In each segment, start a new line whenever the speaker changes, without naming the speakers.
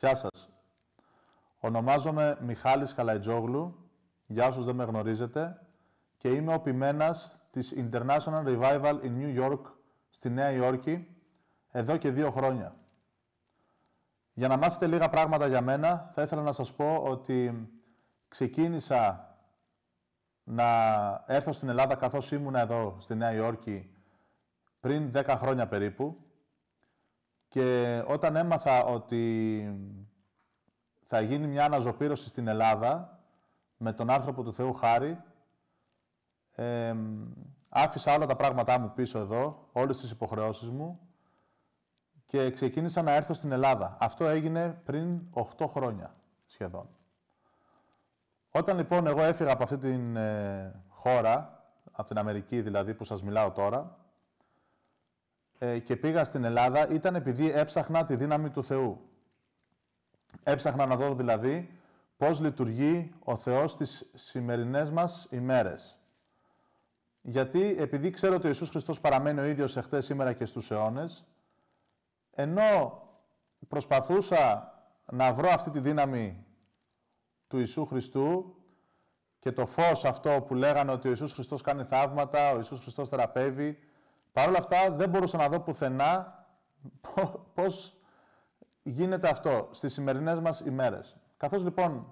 Γεια σας. Ονομάζομαι Μιχάλης Καλαϊτζόγλου, για όσους δεν με γνωρίζετε, και είμαι ο ποιμένας της International Revival in New York, στη Νέα Υόρκη, εδώ και 2 χρόνια. Για να μάθετε λίγα πράγματα για μένα, θα ήθελα να σας πω ότι ξεκίνησα να έρθω στην Ελλάδα καθώς ήμουνα εδώ στη Νέα Υόρκη πριν 10 χρόνια περίπου, και όταν έμαθα ότι θα γίνει μια αναζωπήρωση στην Ελλάδα με τον άνθρωπο του Θεού Χάρη, άφησα όλα τα πράγματά μου πίσω εδώ, όλες τις υποχρεώσεις μου, και ξεκίνησα να έρθω στην Ελλάδα. Αυτό έγινε πριν 8 χρόνια σχεδόν. Όταν λοιπόν εγώ έφυγα από αυτή την χώρα, από την Αμερική δηλαδή που σας μιλάω τώρα, και πήγα στην Ελλάδα, ήταν επειδή έψαχνα τη δύναμη του Θεού. Έψαχνα να δω δηλαδή πώς λειτουργεί ο Θεός στις σημερινές μας ημέρες. Γιατί επειδή ξέρω ότι ο Ιησούς Χριστός παραμένει ο ίδιος εχθές, σήμερα και στους αιώνες, ενώ προσπαθούσα να βρω αυτή τη δύναμη του Ιησού Χριστού και το φως αυτό που λέγανε ότι ο Ιησούς Χριστός κάνει θαύματα, ο Ιησούς Χριστός θεραπεύει, παρ' όλα αυτά δεν μπορούσα να δω πουθενά πώς γίνεται αυτό στις σημερινές μας ημέρες. Καθώς λοιπόν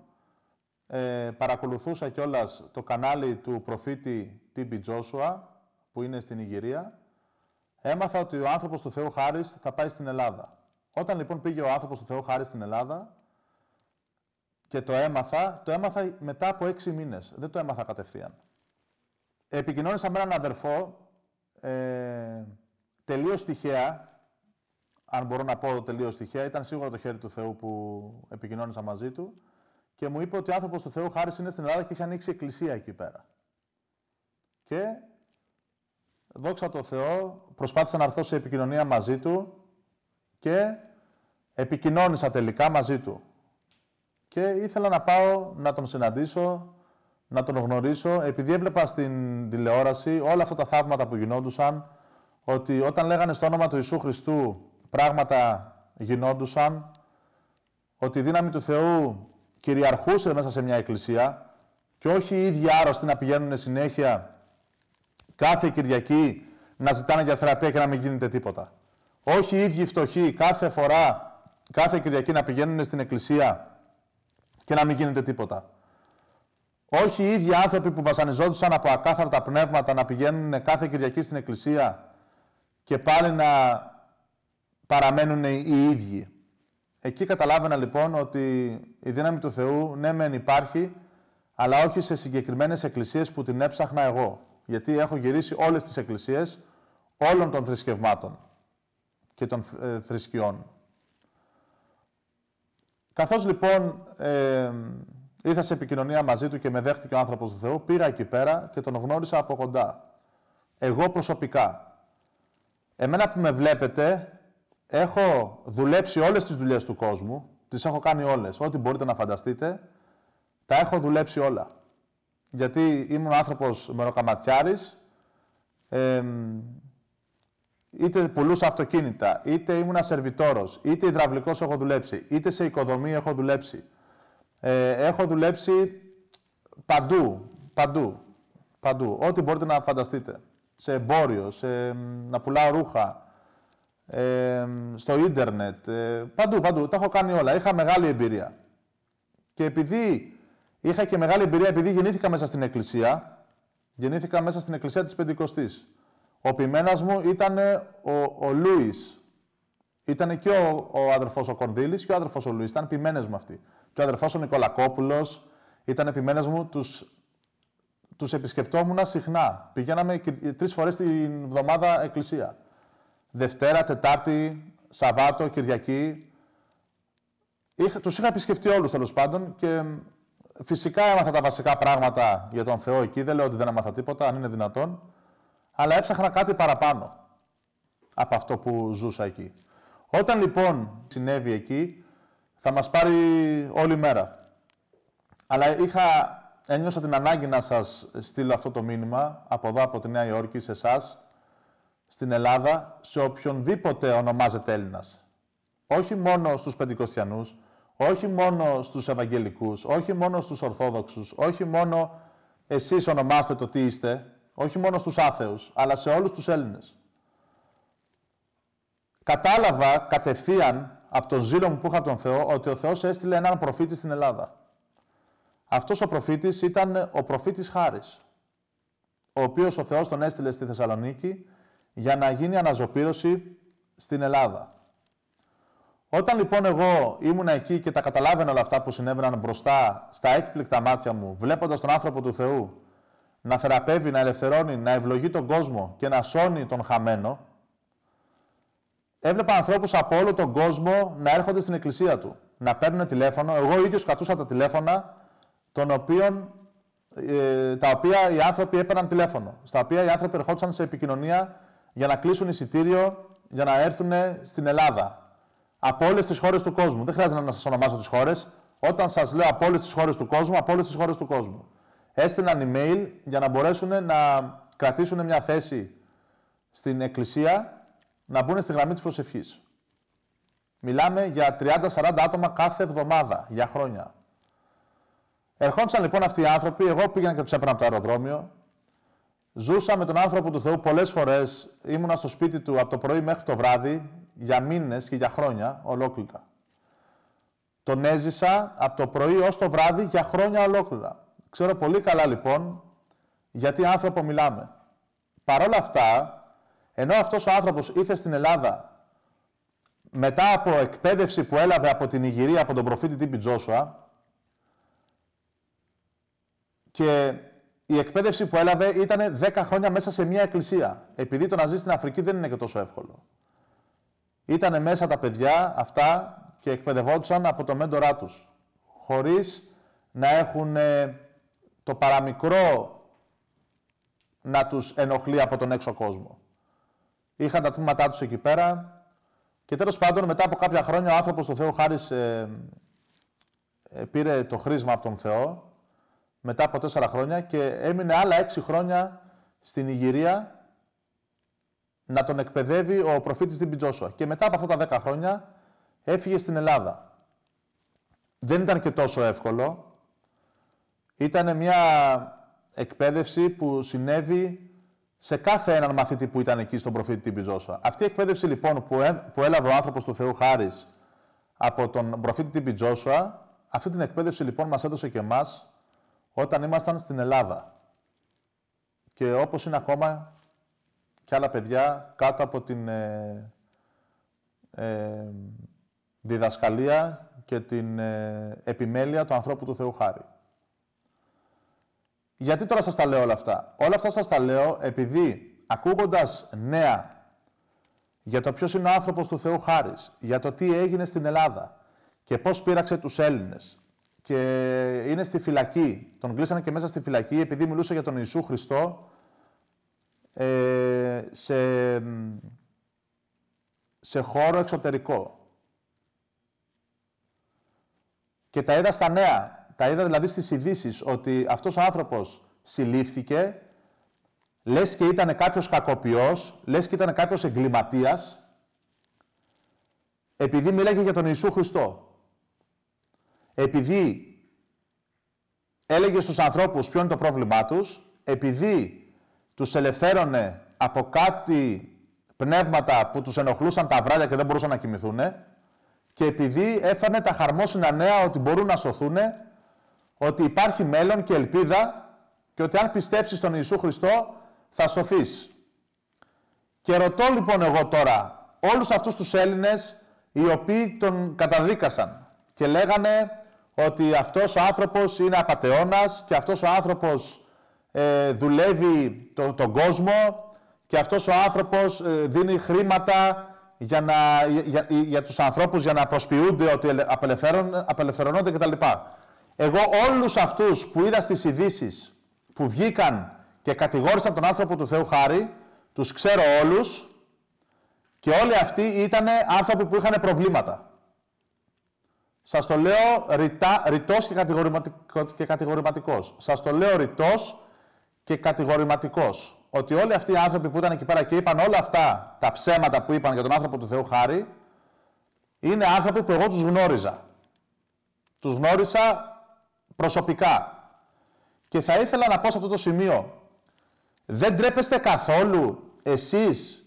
παρακολουθούσα κιόλας το κανάλι του προφήτη TB Joshua, που είναι στην Ιγυρία, έμαθα ότι ο άνθρωπος του Θεού Χάρης θα πάει στην Ελλάδα. Όταν λοιπόν πήγε ο άνθρωπος του Θεού Χάρης στην Ελλάδα και το έμαθα μετά από 6 μήνες. Δεν το έμαθα κατευθείαν. Επικοινώνησα με έναν αδερφό, τελείως τυχαία, αν μπορώ να πω τελείως τυχαία, ήταν σίγουρα το χέρι του Θεού που επικοινώνησα μαζί του, και μου είπε ότι ο άνθρωπος του Θεού Χάρης είναι στην Ελλάδα και έχει ανοίξει εκκλησία εκεί πέρα. Και δόξα τω Θεώ, προσπάθησα να έρθω σε επικοινωνία μαζί του και επικοινώνησα τελικά μαζί του. Και ήθελα να πάω να τον συναντήσω, να τον γνωρίσω, επειδή έβλεπα στην τηλεόραση όλα αυτά τα θαύματα που γινόντουσαν, ότι όταν λέγανε στο όνομα του Ιησού Χριστού πράγματα γινόντουσαν, ότι η δύναμη του Θεού κυριαρχούσε μέσα σε μια εκκλησία και όχι οι ίδιοι άρρωστοι να πηγαίνουν συνέχεια κάθε Κυριακή να ζητάνε για θεραπεία και να μην γίνεται τίποτα. Όχι οι ίδιοι φτωχοί κάθε Κυριακή να πηγαίνουν στην εκκλησία και να μην γίνεται τίποτα. Όχι οι ίδιοι άνθρωποι που βασανιζόντουσαν από ακάθαρτα πνεύματα να πηγαίνουν κάθε Κυριακή στην εκκλησία και πάλι να παραμένουν οι ίδιοι. Εκεί καταλάβαινα λοιπόν ότι η δύναμη του Θεού ναι μεν υπάρχει, αλλά όχι σε συγκεκριμένες εκκλησίες που την έψαχνα εγώ. Γιατί έχω γυρίσει όλες τις εκκλησίες όλων των θρησκευμάτων και των θρησκειών. Καθώς λοιπόν ήρθα σε επικοινωνία μαζί του και με δέχτηκε ο άνθρωπος του Θεού, πήγα εκεί πέρα και τον γνώρισα από κοντά. Εγώ προσωπικά. Εμένα που με βλέπετε, έχω δουλέψει όλες τις δουλειές του κόσμου, τις έχω κάνει όλες, ό,τι μπορείτε να φανταστείτε, τα έχω δουλέψει όλα. Γιατί ήμουν άνθρωπος μεροκαματιάρης, είτε πουλούσα αυτοκίνητα, είτε ήμουνα σερβιτόρος, είτε υδραυλικός έχω δουλέψει, είτε σε οικοδομή έχω δουλέψει. Έχω δουλέψει παντού, ό,τι μπορείτε να φανταστείτε. Σε εμπόριο, να πουλάω ρούχα, στο ίντερνετ, παντού, τα έχω κάνει όλα. Είχα μεγάλη εμπειρία. Και επειδή είχα και μεγάλη εμπειρία, επειδή γεννήθηκα μέσα στην εκκλησία της Πεντηκοστής. Ο ποιμένας μου ήταν ο Λούις. Ήταν και ο αδερφός ο Κονδύλης και ο αδερφός ο Λούις. Ήταν ποιμένες μου αυτοί. Και ο αδερφός ο Νικολακόπουλος ήταν ποιμένες μου. Τους επισκεπτόμουν συχνά. Πηγαίναμε 3 φορές την εβδομάδα εκκλησία. Δευτέρα, Τετάρτη, Σαββάτο, Κυριακή. Τους είχα επισκεφτεί όλους τέλος πάντων και φυσικά έμαθα τα βασικά πράγματα για τον Θεό εκεί. Δεν λέω ότι δεν έμαθα τίποτα, αν είναι δυνατόν. Αλλά έψαχνα κάτι παραπάνω από αυτό που ζούσα εκεί. Όταν λοιπόν συνέβη εκεί, θα μας πάρει όλη μέρα. Αλλά ένιωσα την ανάγκη να σας στείλω αυτό το μήνυμα από εδώ, από τη Νέα Υόρκη, σε εσάς, στην Ελλάδα, σε οποιονδήποτε ονομάζεται Έλληνας. Όχι μόνο στους Πεντηκοστιανούς, όχι μόνο στους Ευαγγελικούς, όχι μόνο στους Ορθόδοξους, όχι μόνο εσείς ονομάστε το τι είστε, όχι μόνο στους άθεους, αλλά σε όλους τους Έλληνες. Κατάλαβα κατευθείαν από τον ζήλο μου που είχα από τον Θεό, ότι ο Θεός έστειλε έναν προφήτη στην Ελλάδα. Αυτός ο προφήτης ήταν ο προφήτης Χάρης, ο οποίος ο Θεός τον έστειλε στη Θεσσαλονίκη για να γίνει αναζωπήρωση στην Ελλάδα. Όταν λοιπόν εγώ ήμουν εκεί και τα καταλάβαινα όλα αυτά που συνέβαιναν μπροστά στα έκπληκτα μάτια μου, βλέποντας τον άνθρωπο του Θεού να θεραπεύει, να ελευθερώνει, να ευλογεί τον κόσμο και να σώνει τον χαμένο, έβλεπα ανθρώπους από όλο τον κόσμο να έρχονται στην εκκλησία του, να παίρνουν τηλέφωνο. Εγώ ίδιος κατούσα τα τηλέφωνα, τα οποία οι άνθρωποι έπαιρναν τηλέφωνο, στα οποία οι άνθρωποι ερχόντουσαν σε επικοινωνία για να κλείσουν εισιτήριο, για να έρθουν στην Ελλάδα. Από όλες τις χώρες του κόσμου. Δεν χρειάζεται να σας ονομάσω τις χώρες. Όταν σας λέω από όλες τις χώρες του κόσμου, από όλες τις χώρες του κόσμου. Έστειλαν email για να μπορέσουν να κρατήσουν μια θέση στην εκκλησία, να μπουν στη γραμμή της προσευχής. Μιλάμε για 30-40 άτομα κάθε εβδομάδα, για χρόνια. Ερχόντουσαν λοιπόν αυτοί οι άνθρωποι, εγώ πήγαινα και τους έπαιρνα από το αεροδρόμιο. Ζούσα με τον άνθρωπο του Θεού πολλές φορές. Ήμουνα στο σπίτι του από το πρωί μέχρι το βράδυ, για μήνες και για χρόνια ολόκληρα. Τον έζησα από το πρωί ως το βράδυ για χρόνια ολόκληρα. Ξέρω πολύ καλά λοιπόν γιατί άνθρωπο μιλάμε. Παρ' όλα αυτά, ενώ αυτός ο άνθρωπος ήρθε στην Ελλάδα μετά από εκπαίδευση που έλαβε από την Ιγυρία, από τον προφήτη Τ.Μπ. Τζόσουα, και η εκπαίδευση που έλαβε ήταν 10 χρόνια μέσα σε μια εκκλησία. Επειδή το να ζει στην Αφρική δεν είναι και τόσο εύκολο. Ήτανε μέσα τα παιδιά αυτά και εκπαιδευόντουσαν από το μέντορά τους, χωρίς να έχουν το παραμικρό να τους ενοχλεί από τον έξω κόσμο. Είχαν τα τμήματά τους εκεί πέρα και τέλος πάντων μετά από κάποια χρόνια ο άνθρωπος του Θεού Χάρης πήρε το χρήσμα από τον Θεό μετά από 4 χρόνια και έμεινε άλλα 6 χρόνια στην Ιγυρία να τον εκπαιδεύει ο προφήτης Τ.Μπ. Τζόσουα. Και μετά από αυτά τα 10 χρόνια έφυγε στην Ελλάδα. Δεν ήταν και τόσο εύκολο. Ήταν μια εκπαίδευση που συνέβη σε κάθε έναν μαθητή που ήταν εκεί στον προφήτη Τ.Μπ. Τζόσουα. Αυτή η εκπαίδευση λοιπόν που έλαβε ο άνθρωπος του Θεού Χάρης από τον προφήτη Τ.Μπ. Τζόσουα, αυτή την εκπαίδευση λοιπόν μας έδωσε και εμάς όταν ήμασταν στην Ελλάδα. Και όπως είναι ακόμα και άλλα παιδιά κάτω από την διδασκαλία και την επιμέλεια του ανθρώπου του Θεού Χάρη. Γιατί τώρα σας τα λέω όλα αυτά? Όλα αυτά σας τα λέω επειδή ακούγοντας νέα για το ποιος είναι ο άνθρωπος του Θεού Χάρης, για το τι έγινε στην Ελλάδα και πώς πείραξε τους Έλληνες και είναι στη φυλακή, τον κλείσανε και μέσα στη φυλακή επειδή μιλούσε για τον Ιησού Χριστό σε χώρο εξωτερικό. Και τα είδα στα νέα, τα είδα δηλαδή στις ειδήσεις, ότι αυτός ο άνθρωπος συλλήφθηκε, λες και ήταν κάποιος κακοποιός, λες και ήταν κάποιος εγκληματίας, επειδή μίλαγε για τον Ιησού Χριστό. Επειδή έλεγε στους ανθρώπους ποιο είναι το πρόβλημά τους, επειδή τους ελευθέρωνε από κάτι πνεύματα που τους ενοχλούσαν τα βράδια και δεν μπορούσαν να κοιμηθούν, και επειδή έφερνε τα χαρμόσυνα νέα ότι μπορούν να σωθούν, ότι υπάρχει μέλλον και ελπίδα και ότι αν πιστέψεις στον Ιησού Χριστό θα σωθείς. Και ρωτώ λοιπόν εγώ τώρα όλους αυτούς τους Έλληνες οι οποίοι τον καταδίκασαν και λέγανε ότι αυτός ο άνθρωπος είναι απατεώνας και αυτός ο άνθρωπος δουλεύει τον κόσμο και αυτός ο άνθρωπος δίνει χρήματα για τους ανθρώπους για να προσποιούνται ότι απελευθερώνονται κτλ. Εγώ όλους αυτούς που είδα στις ειδήσεις που βγήκαν και κατηγόρησαν τον άνθρωπο του Θεού Χάρη, τους ξέρω όλους και όλοι αυτοί ήταν άνθρωποι που είχαν προβλήματα. Σας το λέω ρητός και κατηγορηματικός. Σας το λέω ρητός και κατηγορηματικός. Ότι όλοι αυτοί οι άνθρωποι που ήταν εκεί πέρα και είπαν όλα αυτά τα ψέματα που είπαν για τον άνθρωπο του Θεού Χάρη, είναι άνθρωποι που εγώ τους γνώριζα. Τους γνώρισα προσωπικά. Και θα ήθελα να πω σε αυτό το σημείο, δεν ντρέπεστε καθόλου εσείς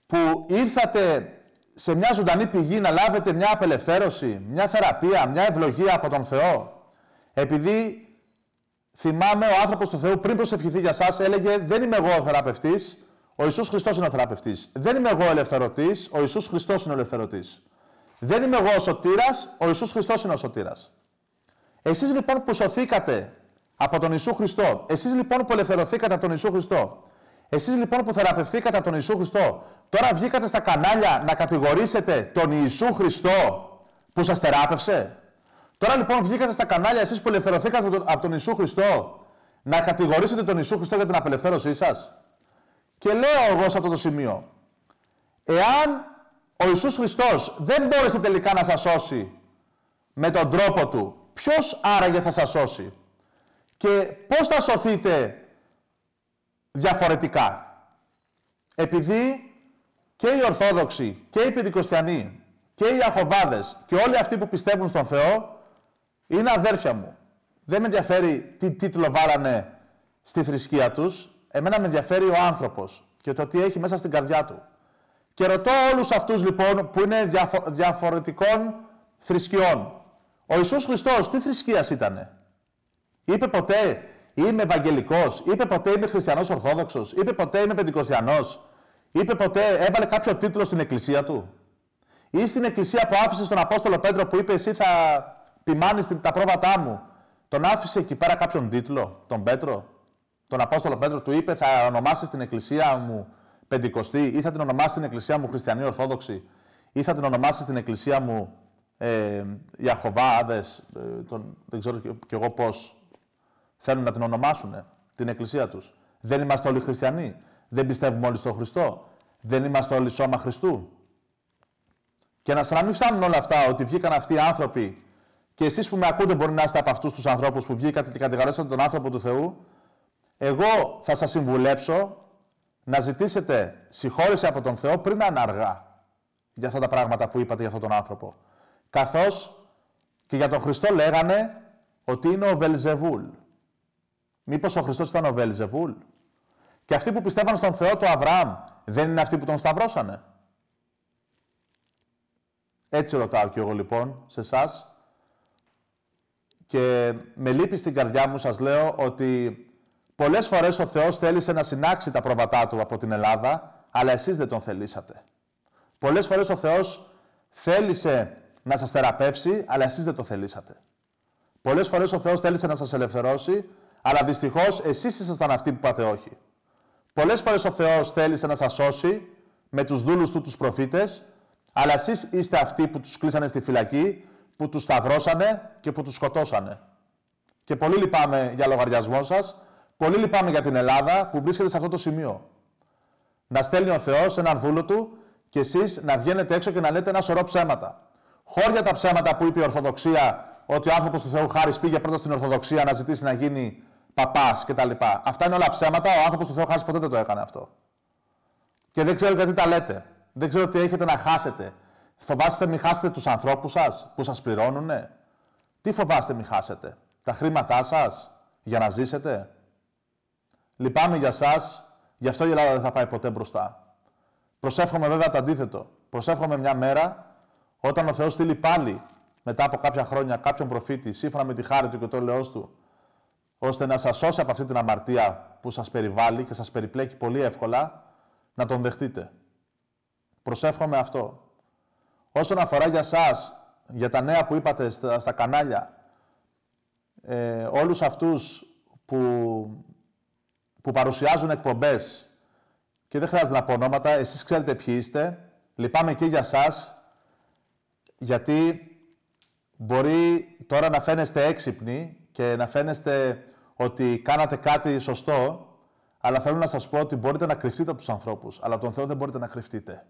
που ήρθατε σε μια ζωντανή πηγή να λάβετε μια απελευθέρωση, μια θεραπεία, μια ευλογία από τον Θεό? Επειδή θυμάμαι ο άνθρωπος του Θεού πριν προσευχηθεί για σας έλεγε δεν είμαι εγώ ο θεραπευτής, ο Ιησούς Χριστός είναι ο θεραπευτής. Δεν είμαι εγώ ο ελευθερωτής, ο Ιησούς Χριστός είναι ο ελευθερωτής. Δεν είμαι εγώ ο σωτήρας, ο Ιησούς Χριστός είναι ο σωτήρας. Εσείς λοιπόν που σωθήκατε από τον Ιησού Χριστό, εσείς λοιπόν που ελευθερωθήκατε από τον Ιησού Χριστό, εσείς λοιπόν που θεραπευθήκατε από τον Ιησού Χριστό, τώρα βγήκατε στα κανάλια να κατηγορήσετε τον Ιησού Χριστό που σας θεράπευσε. Τώρα λοιπόν βγήκατε στα κανάλια εσείς που ελευθερωθήκατε από τον Ιησού Χριστό να κατηγορήσετε τον Ιησού Χριστό για την απελευθέρωσή σας. Και λέω εγώ σε αυτό το σημείο, εάν ο Ιησούς Χριστός δεν μπόρεσε τελικά να σας σώσει με τον τρόπο του, ποιος άραγε θα σας σώσει? Και πώς θα σωθείτε διαφορετικά? Επειδή και οι Ορθόδοξοι και οι Πεντηκοστιανοί και οι Ιαχωβάδες και όλοι αυτοί που πιστεύουν στον Θεό είναι αδέρφια μου. Δεν με ενδιαφέρει τι τίτλο βάλανε στη θρησκεία τους. Εμένα με ενδιαφέρει ο άνθρωπος και το τι έχει μέσα στην καρδιά του. Και ρωτώ όλους αυτούς λοιπόν που είναι διαφορετικών θρησκειών. Ο Ιησούς Χριστός τι θρησκείας ήτανε? Είπε ποτέ είμαι Ευαγγελικός? Είπε ποτέ είμαι Χριστιανός Ορθόδοξος? Είπε ποτέ είμαι Πεντηκοστιανός? Είπε ποτέ έβαλε κάποιο τίτλο στην εκκλησία του? Ή στην εκκλησία που άφησε στον Απόστολο Πέτρο που είπε εσύ θα ποιμάνεις τα πρόβατά μου, τον άφησε εκεί πέρα κάποιον τίτλο, τον Πέτρο? Τον Απόστολο Πέτρο του είπε θα ονομάσεις την εκκλησία μου Πεντηκοστή, ή θα την ονομάσεις την εκκλησία μου Χριστιανοί Ορθόδοξοι, ή θα την ονομάσεις την εκκλησία μου Ιαχωβάδες, δεν ξέρω κι εγώ πώς θέλουν να την ονομάσουν, την εκκλησία τους. Δεν είμαστε όλοι χριστιανοί? Δεν πιστεύουμε όλοι στον Χριστό? Δεν είμαστε όλοι σώμα Χριστού? Και να μην φτάνουν όλα αυτά, ότι βγήκαν αυτοί οι άνθρωποι, και εσείς που με ακούτε μπορεί να είστε από αυτούς τους ανθρώπους που βγήκατε και κατηγορήσατε τον άνθρωπο του Θεού, εγώ θα σας συμβουλέψω να ζητήσετε συγχώρεση από τον Θεό πριν να είναι αργά για αυτά τα πράγματα που είπατε για αυτόν τον άνθρωπο. Καθώς και για τον Χριστό λέγανε ότι είναι ο Βελζεβούλ. Μήπως ο Χριστός ήταν ο Βελζεβούλ? Και αυτοί που πιστεύαν στον Θεό του Αβραάμ δεν είναι αυτοί που τον σταυρώσανε? Έτσι ρωτάω κι εγώ λοιπόν σε εσάς. Και με λύπη στην καρδιά μου σας λέω ότι πολλές φορές ο Θεός θέλησε να συνάξει τα πρόβατά του από την Ελλάδα, αλλά εσείς δεν τον θελήσατε. Πολλές φορές ο Θεός θέλησε να σας θεραπεύσει, αλλά εσείς δεν το θελήσατε. Πολλές φορές ο Θεός θέλησε να σας ελευθερώσει, αλλά δυστυχώς εσείς ήσασταν αυτοί που είπατε όχι. Πολλές φορές ο Θεός θέλησε να σας σώσει με τους δούλους του, τους προφήτες, αλλά εσείς είστε αυτοί που τους κλείσανε στη φυλακή, που τους σταυρώσανε και που τους σκοτώσανε. Και πολύ λυπάμαι για λογαριασμό σας, πολύ λυπάμαι για την Ελλάδα που βρίσκεται σε αυτό το σημείο. Να στέλνει ο Θεός έναν δούλο του και εσείς να βγαίνετε έξω και να λέτε ένα σωρό ψέματα. Χώρια τα ψέματα που είπε η Ορθοδοξία, ότι ο άνθρωπος του Θεού Χάρις πήγε πρώτα στην Ορθοδοξία να ζητήσει να γίνει παπάς κτλ. Αυτά είναι όλα ψέματα, ο άνθρωπος του Θεού Χάρις ποτέ δεν το έκανε αυτό. Και δεν ξέρω γιατί τα λέτε. Δεν ξέρω τι έχετε να χάσετε. Φοβάστε μην χάσετε τους ανθρώπους σας που σας πληρώνουνε? Τι φοβάστε μην χάσετε? Τα χρήματά σας για να ζήσετε? Λυπάμαι για σας, γι' αυτό η Ελλάδα δεν θα πάει ποτέ μπροστά. Προσεύχομαι βέβαια το αντίθετο. Προσεύχομαι μια μέρα όταν ο Θεός στείλει πάλι μετά από κάποια χρόνια κάποιον προφήτη σύμφωνα με τη χάρη του και το έλεος του, ώστε να σας σώσει από αυτή την αμαρτία που σας περιβάλλει και σας περιπλέκει πολύ εύκολα, να τον δεχτείτε. Προσεύχομαι αυτό. Όσον αφορά για σας, για τα νέα που είπατε στα κανάλια, όλους αυτούς που παρουσιάζουν εκπομπές, και δεν χρειάζεται να πω ονόματα, εσείς ξέρετε ποιοι είστε, λυπάμαι και για σας, γιατί μπορεί τώρα να φαίνεστε έξυπνοι και να φαίνεστε ότι κάνατε κάτι σωστό, αλλά θέλω να σας πω ότι μπορείτε να κρυφτείτε από τους ανθρώπους, αλλά τον Θεό δεν μπορείτε να κρυφτείτε.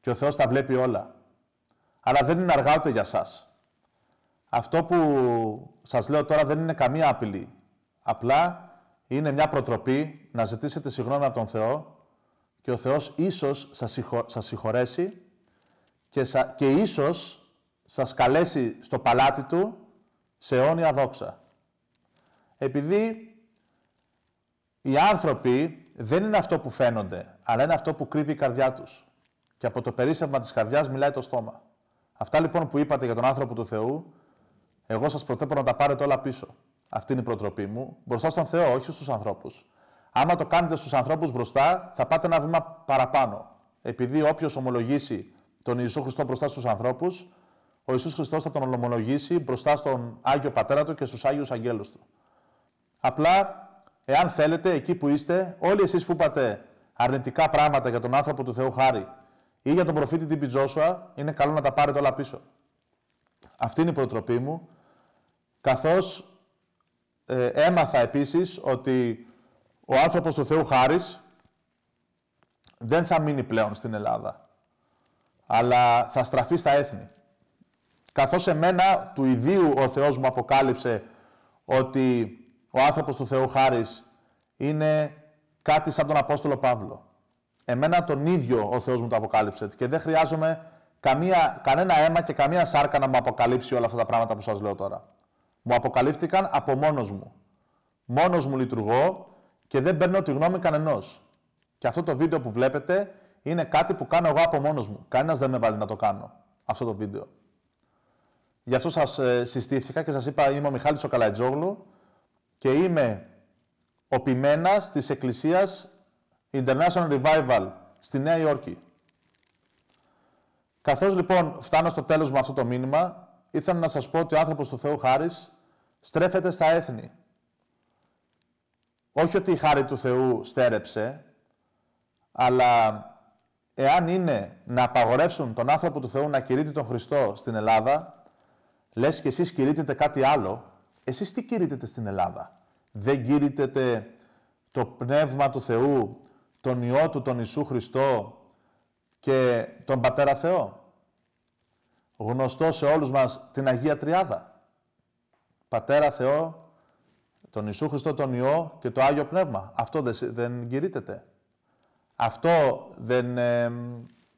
Και ο Θεός τα βλέπει όλα. Αλλά δεν είναι αργά ούτε για σας. Αυτό που σας λέω τώρα δεν είναι καμία απειλή. Απλά είναι μια προτροπή να ζητήσετε συγγνώμη από τον Θεό και ο Θεός ίσως σας συγχωρέσει και ίσως σας καλέσει στο παλάτι του σε αιώνια δόξα. Επειδή οι άνθρωποι δεν είναι αυτό που φαίνονται, αλλά είναι αυτό που κρύβει η καρδιά τους. Και από το περίσσευμα της καρδιάς μιλάει το στόμα. Αυτά λοιπόν που είπατε για τον άνθρωπο του Θεού, εγώ σας προτρέπω να τα πάρετε όλα πίσω. Αυτή είναι η προτροπή μου. Μπροστά στον Θεό, όχι στους ανθρώπους. Άμα το κάνετε στους ανθρώπους μπροστά, θα πάτε ένα βήμα παραπάνω. Επειδή όποιος ομολογήσει τον Ιησού Χριστό μπροστά στους ανθρώπους, ο Ιησούς Χριστός θα τον ομολογήσει μπροστά στον Άγιο Πατέρα του και στους Άγιους Αγγέλους του. Απλά, εάν θέλετε, εκεί που είστε, όλοι εσείς που είπατε αρνητικά πράγματα για τον άνθρωπο του Θεού Χάρη ή για τον προφήτη Τ.Μπ. Τζόσουα, είναι καλό να τα πάρετε όλα πίσω. Αυτή είναι η προτροπή μου, καθώς έμαθα επίσης ότι ο άνθρωπος του Θεού Χάρης δεν θα μείνει πλέον στην Ελλάδα, αλλά θα στραφεί στα έθνη. Καθώς εμένα του ιδίου ο Θεός μου αποκάλυψε ότι ο άνθρωπος του Θεού Χάρης είναι κάτι σαν τον Απόστολο Παύλο. Εμένα τον ίδιο ο Θεός μου το αποκάλυψε και δεν χρειάζομαι κανένα αίμα και καμία σάρκα να μου αποκαλύψει όλα αυτά τα πράγματα που σας λέω τώρα. Μου αποκαλύφθηκαν από μόνος μου. Μόνος μου λειτουργώ και δεν παίρνω τη γνώμη κανενός. Και αυτό το βίντεο που βλέπετε είναι κάτι που κάνω εγώ από μόνος μου. Κανένας δεν με βάλει να το κάνω αυτό το βίντεο. Γι' αυτό σας συστήθηκα και σας είπα είμαι ο Μιχάλης ο Καλατζόγλου και είμαι ο ποιμένας της Εκκλησίας International Revival στη Νέα Υόρκη. Καθώς λοιπόν φτάνω στο τέλος με αυτό το μήνυμα, ήθελα να σας πω ότι ο άνθρωπος του Θεού Χάρης στρέφεται στα έθνη. Όχι ότι η χάρη του Θεού στέρεψε, αλλά εάν είναι να απαγορεύσουν τον άνθρωπο του Θεού να κηρύττει τον Χριστό στην Ελλάδα, λες και εσείς κηρύττετε κάτι άλλο, εσείς τι κηρύττετε στην Ελλάδα? Δεν κηρύττετε το Πνεύμα του Θεού, τον Υιό του, τον Ιησού Χριστό και τον Πατέρα Θεό? Γνωστό σε όλους μας την Αγία Τριάδα. Πατέρα Θεό, τον Ιησού Χριστό, τον Υιό και το Άγιο Πνεύμα. Αυτό δεν κηρύττεται? Αυτό δεν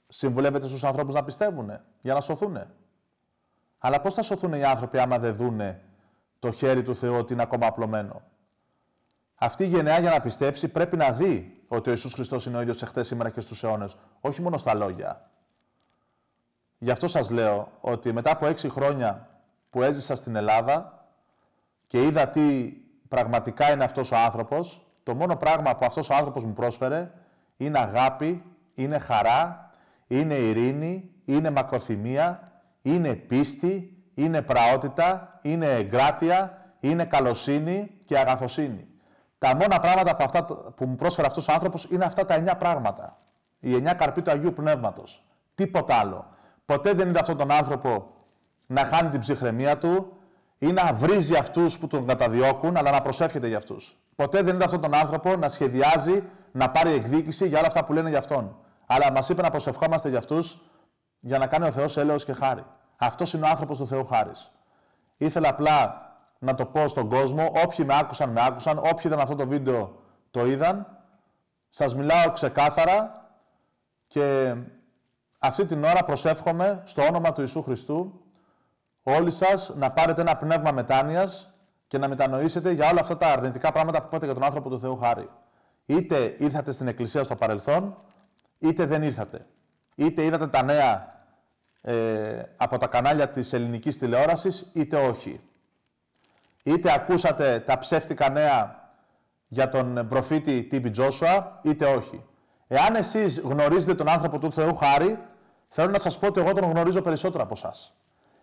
συμβουλεύεται στους ανθρώπους να πιστεύουνε, για να σωθούνε? Αλλά πώς θα σωθούν οι άνθρωποι άμα δεν δούνε το χέρι του Θεού ότι είναι ακόμα απλωμένο? Αυτή η γενεά για να πιστέψει πρέπει να δει ότι ο Ιησούς Χριστός είναι ο ίδιος εχθές, σήμερα και στους αιώνες, όχι μόνο στα λόγια. Γι' αυτό σας λέω ότι μετά από 6 χρόνια που έζησα στην Ελλάδα και είδα τι πραγματικά είναι αυτός ο άνθρωπος, το μόνο πράγμα που αυτός ο άνθρωπος μου πρόσφερε είναι αγάπη, είναι χαρά, είναι ειρήνη, είναι μακροθυμία, είναι πίστη, είναι πραότητα, είναι εγκράτεια, είναι καλοσύνη και αγαθοσύνη. Τα μόνα πράγματα από αυτά που μου πρόσφερε αυτός ο άνθρωπος είναι αυτά τα 9 πράγματα. Οι 9 καρποί του Αγίου Πνεύματος. Τίποτα άλλο. Ποτέ δεν είδα αυτόν τον άνθρωπο να χάνει την ψυχραιμία του ή να βρίζει αυτούς που τον καταδιώκουν, αλλά να προσεύχεται για αυτούς. Ποτέ δεν είδα αυτόν τον άνθρωπο να σχεδιάζει να πάρει εκδίκηση για όλα αυτά που λένε για αυτόν. Αλλά μας είπε να προσευχόμαστε για αυτούς για να κάνει ο Θεός έλεος και χάρη. Αυτός είναι ο άνθρωπος του Θεού Χάρης. Ήθελα απλά να το πω στον κόσμο, όποιοι με άκουσαν, όποιοι είδαν αυτό το βίντεο το είδαν. Σας μιλάω ξεκάθαρα και αυτή την ώρα προσεύχομαι στο όνομα του Ιησού Χριστού όλοι σας να πάρετε ένα πνεύμα μετάνοιας και να μετανοήσετε για όλα αυτά τα αρνητικά πράγματα που είπατε για τον άνθρωπο του Θεού Χάρη. Είτε ήρθατε στην Εκκλησία στο παρελθόν, είτε δεν ήρθατε. Είτε είδατε τα νέα από τα κανάλια της ελληνικής τηλεόρασης, είτε όχι. Είτε ακούσατε τα ψεύτικα νέα για τον προφήτη Τ.Μπ. Τζόσουα, είτε όχι. Εάν εσείς γνωρίζετε τον άνθρωπο του Θεού Χάρη, θέλω να σας πω ότι εγώ τον γνωρίζω περισσότερο από εσάς.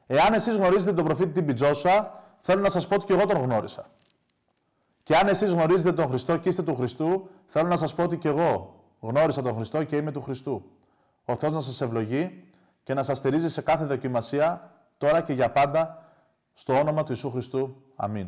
Εάν εσείς γνωρίζετε τον προφήτη Τ.Μπ. Τζόσουα, θέλω να σας πω ότι και εγώ τον γνώρισα. Και αν εσείς γνωρίζετε τον Χριστό και είστε του Χριστού, θέλω να σας πω ότι και εγώ γνώρισα τον Χριστό και είμαι του Χριστού. Ο Θεός να σας ευλογεί και να σας στηρίζει σε κάθε δοκιμασία, τώρα και για πάντα, στο όνομα του Ιησού Χριστού. Αμήν.